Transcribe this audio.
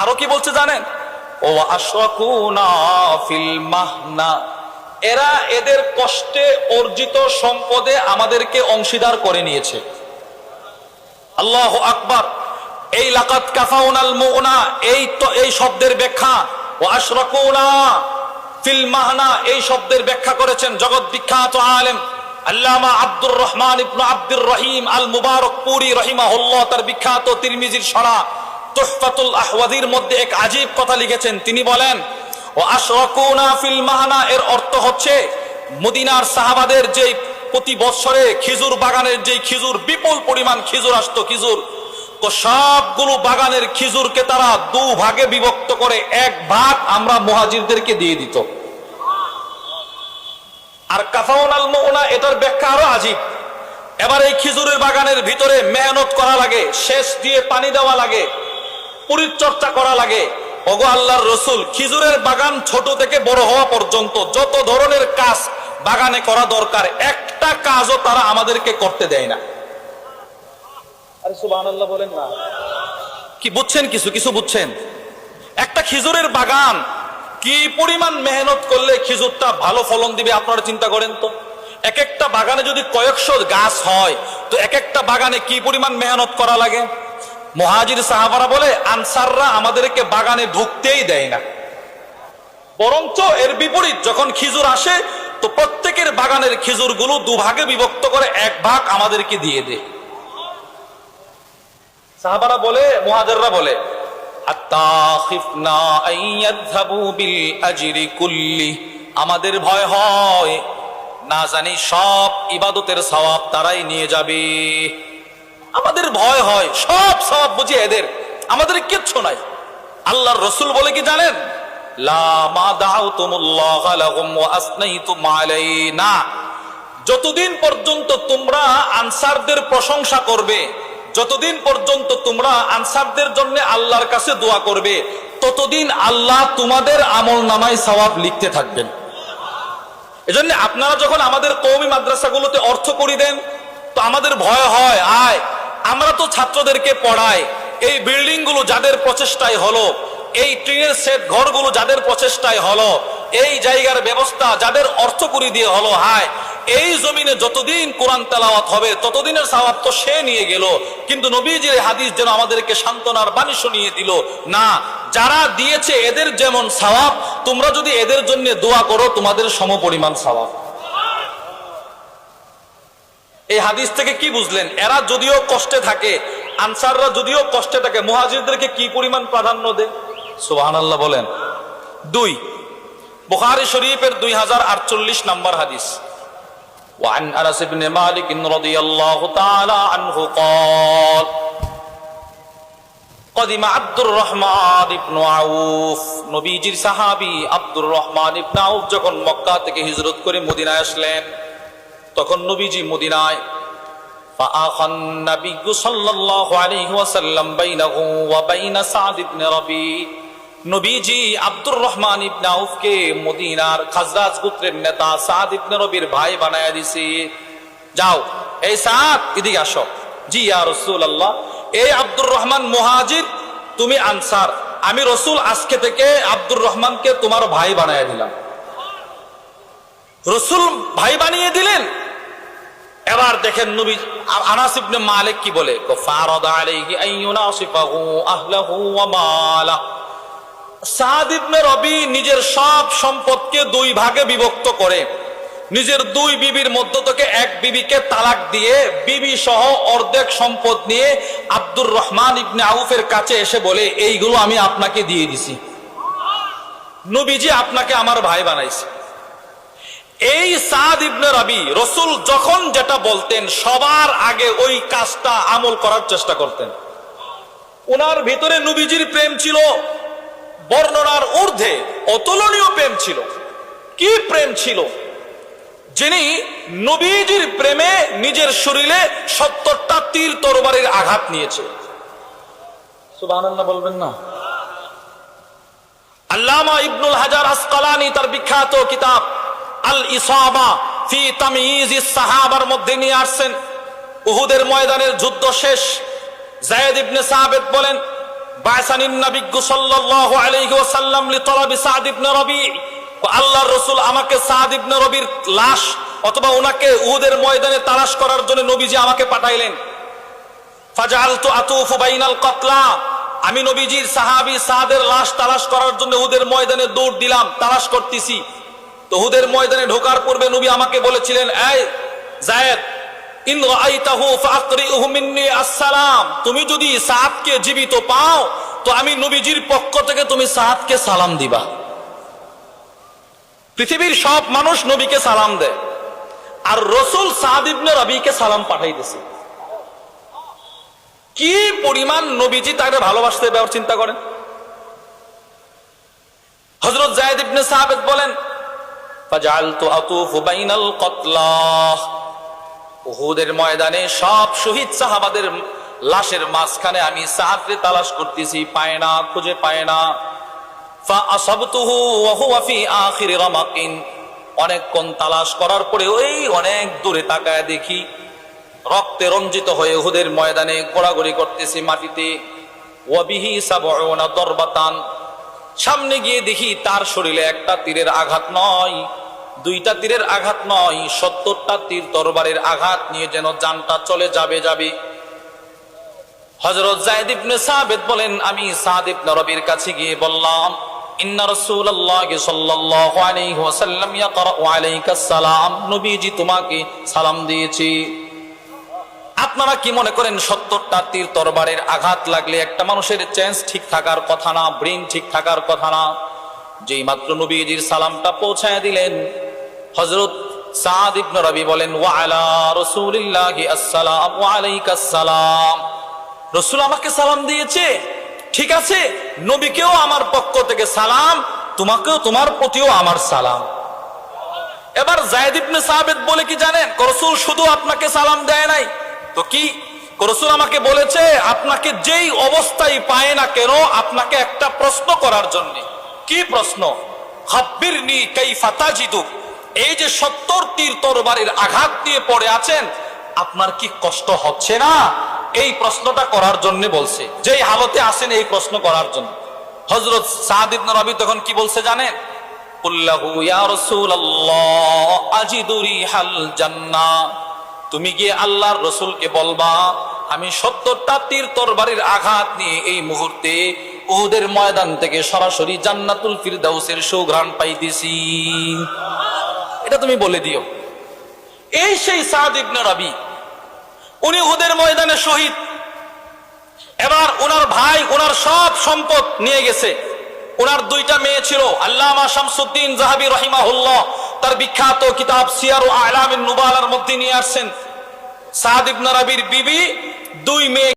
আরো কি বলছে জানেন? ও আশরাকুনা ফিল মাহনা, এরা এদের কষ্টে অর্জিত সম্পদে আমাদেরকে অংশীদার করে নিয়েছে। আল্লাহু আকবার। এই লাকাদ কাফাউনাল মুনা, এই শব্দের ব্যাখ্যা ও আশরাকুনা ফিল মাহনা, এই শব্দের ব্যাখ্যা করেছেন জগৎ বিখ্যাত আলেম আল্লামা আব্দুর রহমান ইবনে আব্দুর রহিম আল মুবারকপুরি রাহিমাহুল্লাহ। তার বিখ্যাত তিরমিজির শরহ তুহফাতুল আহওয়াযির মধ্যে এক আজীব কথা লিখেছেন। তিনি বলেন ও আশরাকুনা ফিল মাহনা, এর অর্থ হচ্ছে মদিনার সাহাবাদের যে প্রতি বছরে খেজুর বাগানের যে খেজুর, বিপুল পরিমাণ খেজুর আসতো, খেজুর, তো সবগুলো বাগানের খেজুরকে তারা দু ভাগে বিভক্ত করে এক ভাগ আমরা মুহাজিরদেরকে দিয়ে দিত। আর কাফাউনাল মুনা, এটার ব্যাখ্যা আরো আজীব। এবার এই খেজুরের বাগানের ভিতরে মেহনত করা লাগে, সেচ দিয়ে পানি দেওয়া লাগে, পরিচর্যা করা লাগে। ওগো আল্লাহর রাসূল, খেজুরের বাগান ছোট থেকে বড় হওয়া পর্যন্ত যত ধরনের কাজ বাগানে করা দরকার, একটা কাজও তারা আমাদেরকে করতে দেয় না। আরে সুবহানাল্লাহ বলেন না। কি বুঝছেন? কিছু বুঝছেন? একটা খেজুরের বাগান কি পরিমাণ মেহনত করলে খেজুরটা ভালো ফলন দিবে আপনারা চিন্তা করেন তো। এক একটা বাগানে যদি কয়েকশো গাছ হয়, তো এক একটা বাগানে কি পরিমাণ মেহনত করা লাগে। মুহাজির সাহাবারা বলে আনসাররা আমাদেরকে বাগানে ঢুকতেই দেয় না, বরঞ্চ এর বিপরীত, যখন খেজুর আসে তো প্রত্যেকের বাগানের খেজুরগুলো দুভাগে বিভক্ত করে এক ভাগ আমাদেরকে দিয়ে দেয়। সাহাবারা বলে, মুহাজিররা বলে আমাদের ভয় হয় না জানি সব ইবাদতের সওয়াব তারাই নিয়ে যাবে। আমাদের ভয় হয় সব সওয়াব বুঝি এদের, আমাদের কিচ্ছু নাই। আল্লাহর রাসূল বলে কি জানেন? লা মা দাউতুমুল্লাহ লাহুম ওয়া আসনাইতুম আলাইনা, যতদিন পর্যন্ত তোমরা আনসারদের প্রশংসা করবে, যতদিন পর্যন্ত তোমরা আনসারদের জন্য আল্লাহর কাছে দোয়া করবে, ততদিন আল্লাহ তোমাদের আমলনামায় সওয়াব লিখতে থাকবেন। এজন্য আপনারা যখন আমাদের কওমি মাদ্রাসাগুলোতে অর্থ করি দেন, তো আমাদের ভয় হয়, আমরা তো ছাত্রদেরকে পড়াই, এই বিল্ডিং গুলো যাদের প্রচেষ্টায় হলো, এই টিনের সেট ঘরগুলো যাদের প্রচেষ্টায় হলো, এই জায়গার ব্যবস্থা যাদের অর্থ করি দিয়ে হলো, এই জমিনে যতদিন কোরআন তেলাওয়াত হবে ততদিনের সওয়াব তো সে নিয়ে গেল। কিন্তু নবীজির হাদিস যেন আমাদেরকে সান্ত্বনার বাণী শুনিয়ে দিল, না, যারা দিয়েছে এদের যেমন সওয়াব, তোমরা যদি এদের জন্য দোয়া করো তোমাদের সমপরিমাণ সওয়াব। এই হাদিস থেকে কি বুঝলেন? এরা যদিও কষ্টে থাকে, আনসাররা যদিও কষ্টে থাকে, মুহাজিরদেরকে কি পরিমাণ প্রাধান্য দেয়। সুবহানাল্লাহ বলেন। 2 বুখারী শরীফের 2048 নম্বর হাদিস। وعن أنس بن مالك رضي الله تعالى عنه قال قدم عبد الرحمن بن عوف, নবীজির সাহাবী আব্দুর রহমান ইবনে আউফ যখন মক্কা থেকে হিজরত করে মদিনায় আসলেন, তখন নবীজি মদিনায় ফাআখান নবী সাল্লাল্লাহু আলাইহি ওয়াসাল্লাম বাইনাহু ওয়া বাইনা সাদ ইবনে রবি, নবীজি আব্দুর রহমান ইবনে আউফকে মদিনার খাজরাজ গোত্রের নেতা সাদ ইবনে রবির ভাই বানায়া দিয়েছে। যাও, এই সাদ এদিকে আসো। জি ইয়া রাসূলুল্লাহ, এই আব্দুর রহমান মুহাজির, তুমি আনসার, আমি রাসূল আজকে থেকে আব্দুর রহমানকে তোমার ভাই বানায়া দিলাম। রাসূল ভাই বানিয়ে দিলেন। এবার দেখেন নবী আনাস ইবনে মালিক কি বলে, ফারাদা আলাইহি আইয়ুনাসিফাহু আহলাহু ওয়া মালা, সাদ ইবনে রবি নিজের সব সম্পদকে 2 ভাগে বিভক্ত করে নিজের 2 বিবির মধ্য থেকে এক বিবিকে তালাক দিয়ে বিবি সহ অর্ধেক সম্পদ নিয়ে আব্দুর রহমান ইবনে আউফের কাছে এসে বলে, এইগুলো আমি আপনাকে দিয়ে দিছি, নবীজি আপনাকে আমার ভাই বানাইছে। এই সাদ ইবনে রবি রাসূল যখন যেটা বলতেন সবার আগে ওই কাজটা আমল করার চেষ্টা করতেন। ওনার ভিতরে নবীজির প্রেম ছিল বর্ণনার ঊর্ধ্বে, অতুলনীয় প্রেম ছিল। কি প্রেম ছিল! যিনি নবীজির প্রেমে নিজের শরীরে 70টা তীর তরবারির আঘাত নিয়েছে। সুবহানাল্লাহ বলবেন না। আল্লামা ইবনুল হাজার আসকালানি তার বিখ্যাত কিতাব আল ইসাবা ফি তাময়িজিস সাহাবার মধ্যে নিয়ে আসছেন, উহুদের ময়দানের যুদ্ধ শেষ, যায়েদ ইবনে সাবিত বলেন, বায়সানিন নবী সাল্লাল্লাহু আলাইহি ওয়াসাল্লাম লিতলাবি সাদ ইবনে রবি, আল্লাহর রাসূল আমাকে সাদ ইবনে রবির লাশ অথবা ওনাকে উহুদের ময়দানে তালাশ করার জন্য নবীজি আমাকে পাঠাইলেন। ফাজআলতু আতুফু বাইনাল কতলা, আমি নবীজির সাহাবী সাদের লাশ তালাশ করার জন্য উহুদের ময়দানে দৌড় দিলাম, তালাশ করতেছি। তো উহুদের ময়দানে ঢোকার পূর্বে নবী আমাকে বলেছিলেন, এই যায়েদ, ইন রাআইতাহু ফাআকরিহু মিন্নি আসসালাম, তুমি যদি সাদকে জীবিত পাও তো আমি নবীজির পক্ষ থেকে তুমি সাদকে সালাম দিবা। পৃথিবীর সব মানুষ নবীকে সালাম দেয়, আর রাসূল সাদ ইবনে রবিকে সালাম পাঠাইতেছে। কি পরিমাণ নবীজি তাকে ভালোবাসতে, ব্যাপার চিন্তা করেন। হযরত যায়েদ ইবনে সাবিত বলেন, ফাজআলতু আতুফু বাইনাল কতলা, উহুদের ময়দানে সব শহীদ সাহাবাদের লাশের মাঝখানে আমি সাদকে তালাশ করতেছি, পায় না, খুঁজে পায় না। ফাআসাবতুহু ওয়া হুয়া ফি আখিরি রামাকিন, অনেকক্ষণ তালাশ করার পরে ওই অনেক দূরে তাকায় দেখি রক্তে রঞ্জিত হয়ে উহুদের ময়দানে গোড়াগড়ি করতেছে মাটিতে। ওয়া বিহি সাবউনা দরবাতান, সামনে গিয়ে দেখি তার শরীরে একটা তীরের আঘাত নয়, দুইটা তীরের আঘাত নয়, 70টা তীর তরবারের আঘাত নিয়ে যেন জানটা চলে যাবে। হযরত যায়েদ ইবনে সাবিত বলেন, আমি সাদ ইবনে রবির কাছে গিয়ে বললাম, ইন্না রাসূলুল্লাহ সাল্লাল্লাহু আলাইহি ওয়াসাল্লাম ইয়াকরাউ আলাইকাস সালাম, নবীজি তোমাকে সালাম দিয়েছি। আপনারা কি মনে করেন 70টা তীর তরবারের আঘাত লাগলে একটা মানুষের চেঞ্জ ঠিক থাকার কথা না, ব্রেন ঠিক থাকার কথা না? যেই মাত্র নবীজির সালামটা পৌঁছায় দিলেন, হযরত সাদ ইবনে রবি বলেন, ওয়া আলা রাসূলিল্লাহি আসসালাম ওয়া আলাইকাস সালাম, রাসূল আমাকে সালাম দিয়েছে, ঠিক আছে, নবীকেও আমার পক্ষ থেকে সালাম, তোমাকেও, তোমার প্রতিও আমার সালাম। এবার যায়েদ ইবনে সাবিত বলে কি জানেন, রাসূল শুধু আপনাকে সালাম দেয় নাই তো কি, রাসূল আমাকে বলেছে আপনাকে যেই অবস্থায় পায় না কেন আপনাকে একটা প্রশ্ন করার জন্য। কি প্রশ্ন? খাব্বিরনি কাইফা তাজিদু, এই যে 70 তীর তরবারির আঘাত দিয়ে পড়ে আছেন, আপনার কি কষ্ট হচ্ছে না? এই প্রশ্নটা করার জন্য বলছে, যেই হালতে আছেন এই প্রশ্ন করার জন্য। হযরত সাদ ইবনে রবি তখন কি বলছে জানেন, কুল্লাহু ইয়া রাসূলুল্লাহ আজিদু রিহাল জান্নাহ, তুমি গিয়ে আল্লাহর রাসূলকে বলবা আমি 70টা তীর তরবারির আঘাত নিয়ে এই মুহূর্তে উহুদের ময়দান থেকে সরাসরি জান্নাতুল ফিরদাউসের সুঘ্রাণ পাইতেছি, এটা তুমি বলে দিও। এই সেই সাদ ইবনে রবি, উনি উহুদের ময়দানে শহীদ। এবার ওনার ভাই ওনার সব সম্পদ নিয়ে গেছে। ওনার 2টা মেয়ে ছিল, আল্লামা শামসুদ্দিন যাহাবী রাহিমাহুল্লাহ তার বিখ্যাত কিতাব সিয়ারু আ'লামিন নুবালার মধ্যে নিয়ে আসছেন, সাদ ইবনে রবির বিবি 2 মেয়ে